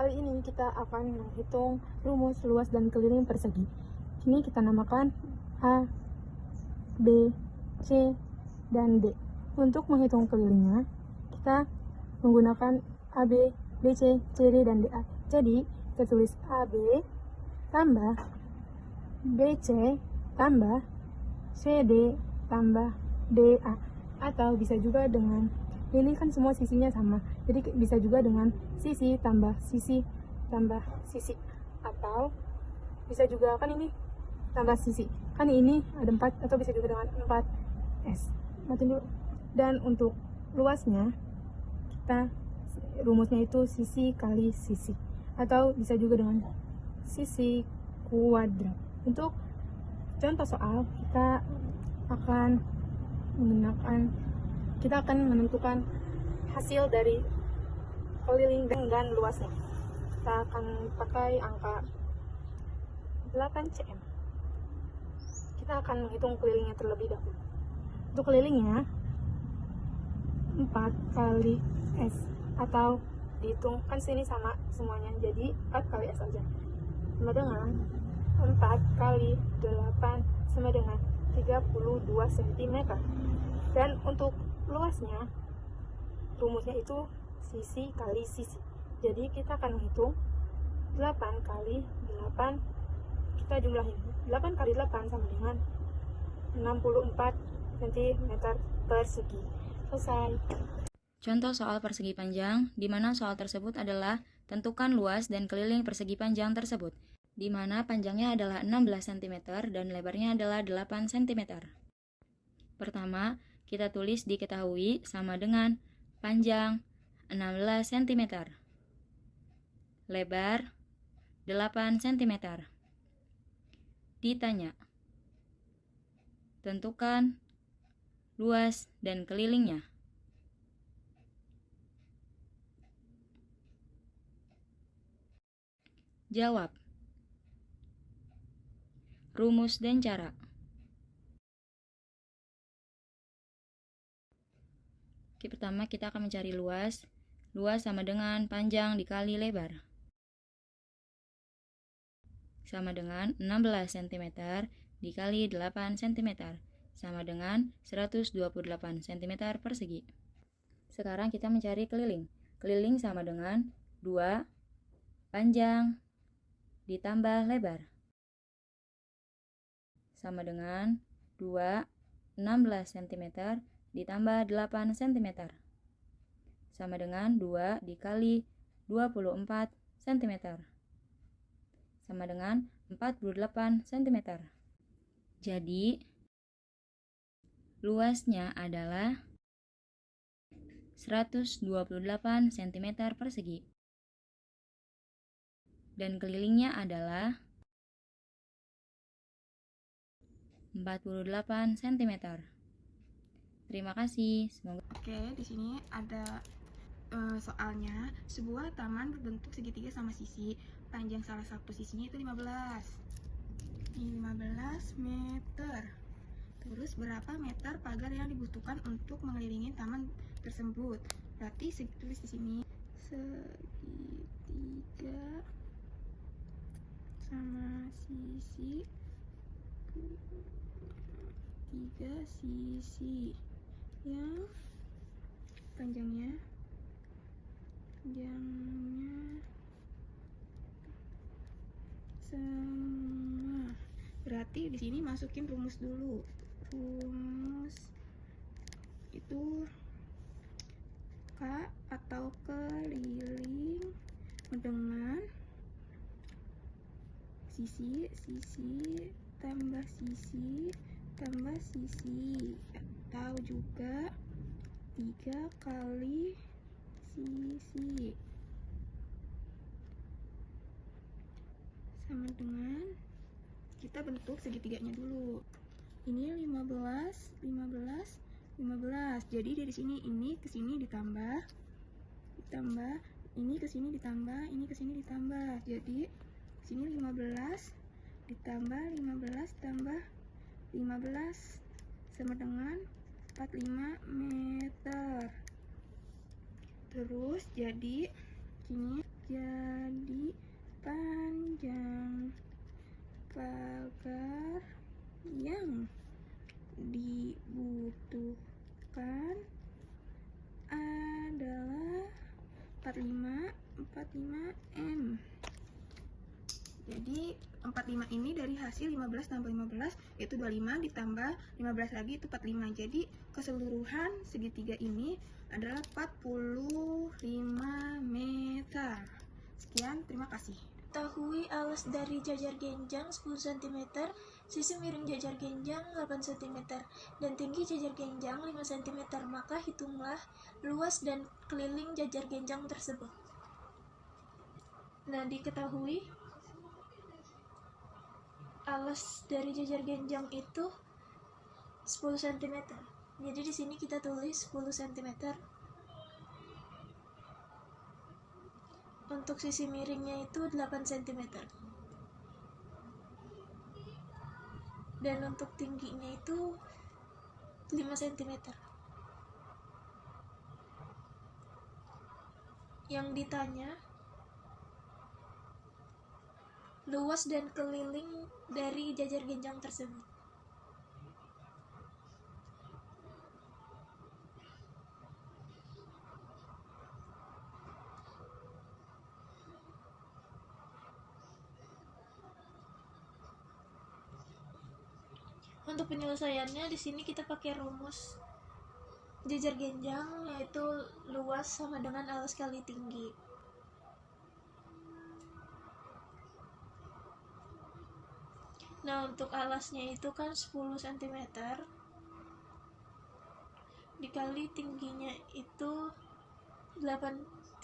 Kali ini kita akan menghitung rumus luas dan keliling persegi. Ini kita namakan A, B, C, dan D. Untuk menghitung kelilingnya, kita menggunakan AB, BC, CD, dan DA. Jadi, kita tulis AB tambah BC tambah CD tambah DA. Atau bisa juga dengan, ini kan semua sisinya sama, jadi bisa juga dengan sisi tambah sisi tambah sisi. Atau bisa juga, kan ini tambah sisi, kan ini ada 4, atau bisa juga dengan 4S. Matiin dulu. Dan untuk luasnya, kita rumusnya itu sisi kali sisi, atau bisa juga dengan sisi kuadrat. Untuk contoh soal, kita akan menentukan hasil dari keliling dan luasnya. Kita akan pakai angka 8 cm. Kita akan menghitung kelilingnya terlebih dahulu. Untuk kelilingnya 4 kali S, atau dihitung, kan sini sama semuanya, jadi 4 kali S aja, sama dengan 4 kali 8 sama dengan 32 cm. Dan untuk luasnya, rumusnya itu sisi kali sisi. Jadi kita akan menghitung 8 kali 8, kita jumlahin 8 kali 8 sama dengan 64 cm persegi. Selesai. Contoh soal persegi panjang, di mana soal tersebut adalah tentukan luas dan keliling persegi panjang tersebut, di mana panjangnya adalah 16 cm dan lebarnya adalah 8 cm. Pertama, kita tulis diketahui sama dengan panjang 16 cm, lebar 8 cm. Ditanya, tentukan luas dan kelilingnya. Jawab. Rumus dan cara. Pertama, kita akan mencari luas. Luas sama dengan panjang dikali lebar, sama dengan 16 cm dikali 8 cm, sama dengan 128 cm persegi. Sekarang kita mencari keliling. Keliling sama dengan 2 panjang ditambah lebar, sama dengan 2 16 cm ditambah 8 cm, sama dengan 2 dikali 24 cm, sama dengan 48 cm. Jadi, luasnya adalah 128 cm persegi. Dan kelilingnya adalah 48 cm. Terima kasih. Semoga. Oke, di sini ada soalnya. Sebuah taman berbentuk segitiga sama sisi. Panjang salah satu sisinya itu 15 meter. Terus berapa meter pagar yang dibutuhkan untuk mengelilingi taman tersebut? Berarti tulis di sini segitiga sama sisi, 3 sisi yang panjangnya sama. Berarti di sini masukin rumus dulu. Rumus itu K atau keliling dengan sisi tambah sisi tambah sisi, atau juga 3 kali sisi, sama dengan, kita bentuk segitiganya dulu. Ini 15. Jadi dari sini ini ke sini ditambah, ini ke sini ditambah, ini ke sini ditambah. Jadi sini 15 ditambah 15 tambah 15 sama dengan 45 meter. Terus jadi sini Jadi panjang pagar yang dibutuhkan adalah 45 M. Jadi 45 ini dari hasil 15 tambah 15 yaitu 25 ditambah 15 lagi itu 45. Jadi keseluruhan segitiga ini adalah 45 meter. Sekian, terima kasih. Ketahui alas dari jajar genjang 10 cm, sisi miring jajar genjang 8 cm, dan tinggi jajar genjang 5 cm, maka hitunglah luas dan keliling jajar genjang tersebut. Nah, diketahui alas dari jajar genjang itu 10 cm. Jadi di sini kita tulis 10 cm. Untuk sisi miringnya itu 8 cm. Dan untuk tingginya itu 5 cm. Yang ditanya luas dan keliling dari jajar genjang tersebut. Untuk penyelesaiannya di sini kita pakai rumus jajar genjang, yaitu luas sama dengan alas kali tinggi. Nah, untuk alasnya itu kan 10 cm dikali tingginya itu 5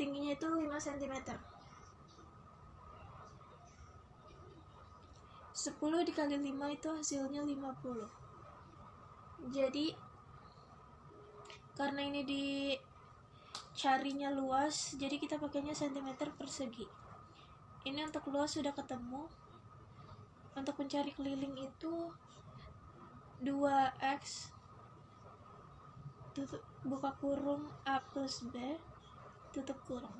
cm. 10 dikali 5 itu hasilnya 50. Jadi karena ini dicarinya luas, jadi kita pakainya cm persegi. Ini untuk luas sudah ketemu. Untuk mencari keliling itu 2x tutup buka kurung A plus B tutup kurung.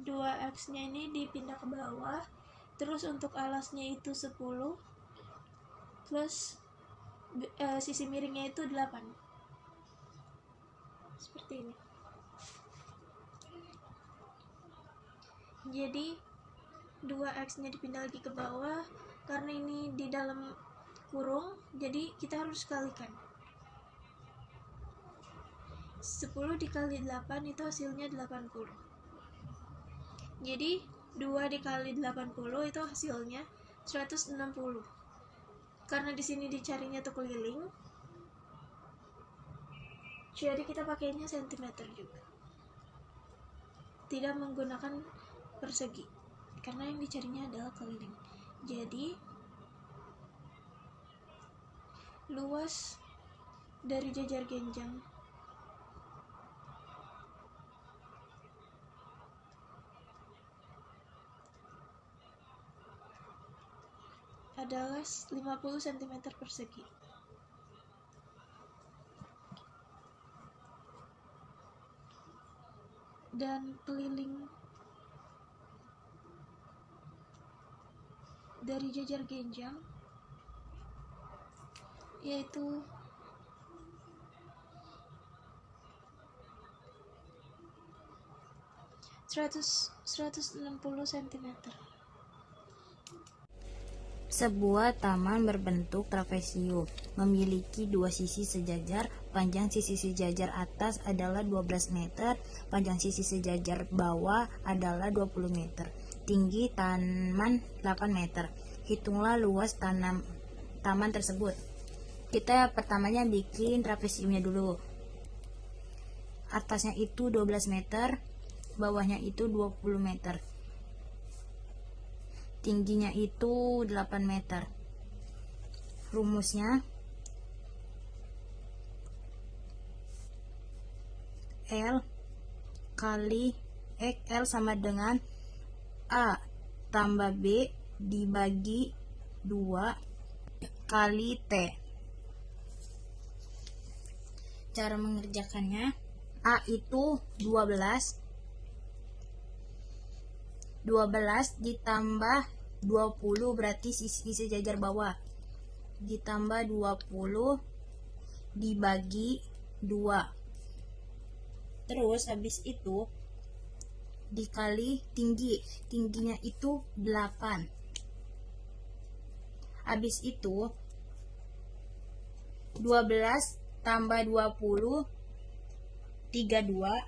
Dua x nya ini dipindah ke bawah. Terus untuk alasnya itu 10 plus sisi miringnya itu 8. Seperti ini. Jadi 2x nya dipindah lagi ke bawah. Karena ini di dalam kurung, jadi kita harus kalikan. 10 dikali 8 itu hasilnya 80. Jadi 2 dikali 80 itu hasilnya 160. Karena di sini dicarinya tuh keliling, jadi kita pakainya cm juga. Tidak menggunakan persegi. Karena yang dicarinya adalah keliling. Jadi luas dari jajar genjang adalah 50 cm persegi. Dan keliling dari jajar genjang yaitu 160 cm. Sebuah taman berbentuk trapesium memiliki dua sisi sejajar. Panjang sisi sejajar atas adalah 12 meter, panjang sisi sejajar bawah adalah 20 meter. Tinggi taman 8 meter. Hitunglah luas taman tersebut. Kita pertamanya bikin trapesiumnya dulu. Atasnya itu 12 meter, bawahnya itu 20 meter. Tingginya itu 8 meter. Rumusnya L sama dengan A tambah B dibagi 2 kali T. Cara mengerjakannya, A itu 12 ditambah 20 berarti sisi sejajar bawah, ditambah 20 dibagi 2, terus habis itu dikali tingginya itu 8, habis itu 12 tambah 20 32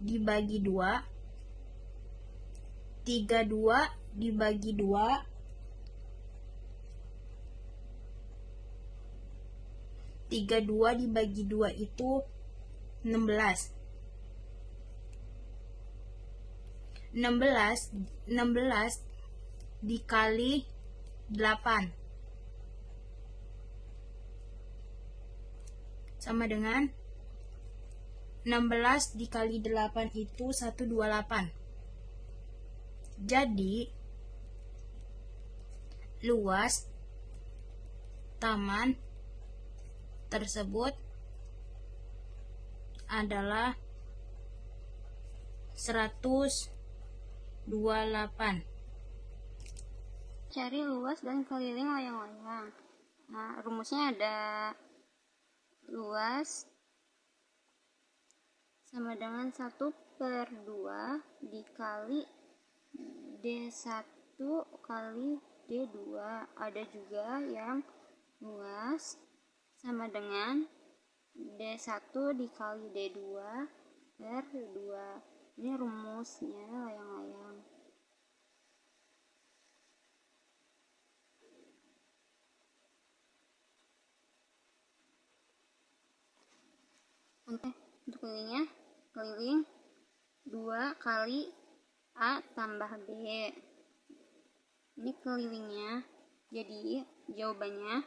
dibagi 2, 32 dibagi 2 itu 16 dikali 8 sama dengan 16 dikali 8 itu 128. Jadi luas taman tersebut adalah 128. Cari luas dan keliling layang-layang. Nah, rumusnya ada luas sama dengan 1/2 dikali D1 kali D2. Ada juga yang luas sama dengan D1 dikali D2/2. Ini rumusnya layang-layang. Untuk kelilingnya, keliling 2 kali A tambah B. Ini kelilingnya, jadi jawabannya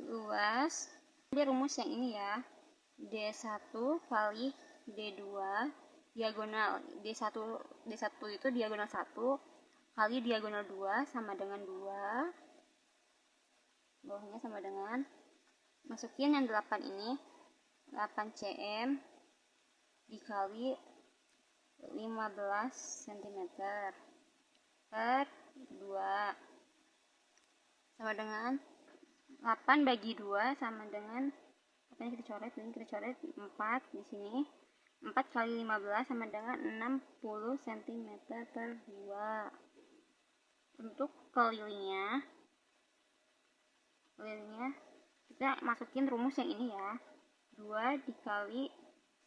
luas. Ini rumus yang ini ya, D1 kali D2 diagonal. D1 itu diagonal 1 kali diagonal 2 sama dengan 2. Bawahnya sama dengan, masukin yang 8 ini, 8 cm dikali 15 cm per 2 sama dengan 8 bagi 2 sama dengan, apa ini kita coret 4 di sini. 4 kali 15 sama dengan 60 cm per 2. Untuk kelilingnya kita masukin rumus yang ini ya, 2 dikali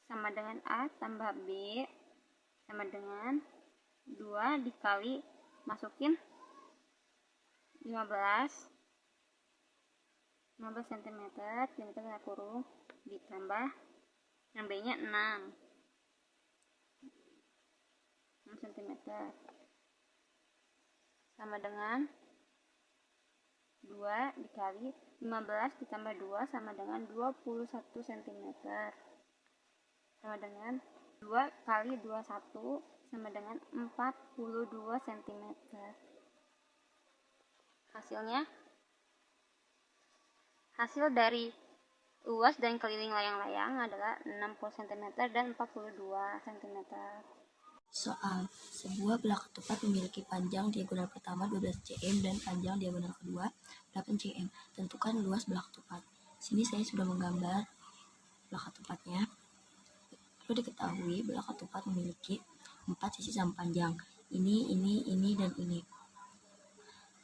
sama dengan A tambah B sama dengan 2 dikali, masukin 15 cm, kita kurung, ditambah yang B nya 6 cm sama dengan 2 dikali 15 ditambah 2 sama dengan 21 cm sama dengan 2 kali 21 sama dengan 42 cm. Hasil dari luas dan keliling layang-layang adalah 60 cm dan 42 cm. Soal, sebuah belah ketupat memiliki panjang diagonal pertama 12 cm dan panjang diagonal kedua 8 cm. Tentukan luas belah ketupat. Sini saya sudah menggambar belah ketupatnya. Perlu diketahui belah ketupat memiliki 4 sisi sama panjang. Ini, dan ini.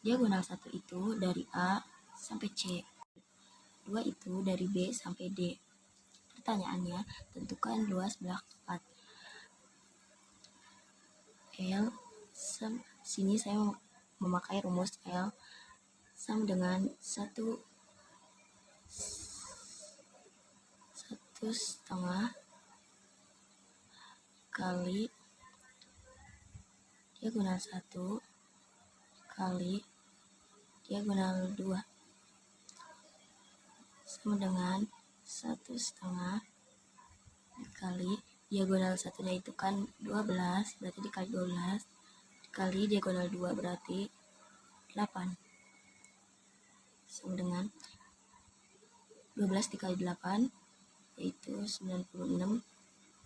Diagonal 1 itu dari A sampai C. 2 itu dari B sampai D. Pertanyaannya, tentukan luas belah ketupat. L, sini saya memakai rumus L sama dengan 1/2 kali diagonal 1 kali diagonal 2 sama dengan 1/2 kali diagonal satunya itu kan 12, berarti dikali 12 dikali diagonal 2 berarti 8, sama dengan 12 dikali 8 yaitu 96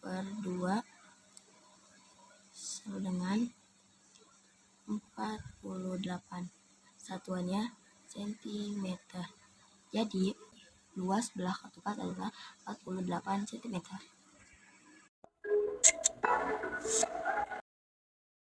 per 2 sama dengan 48, satuannya cm. Jadi luas belah ketupat adalah 48 cm.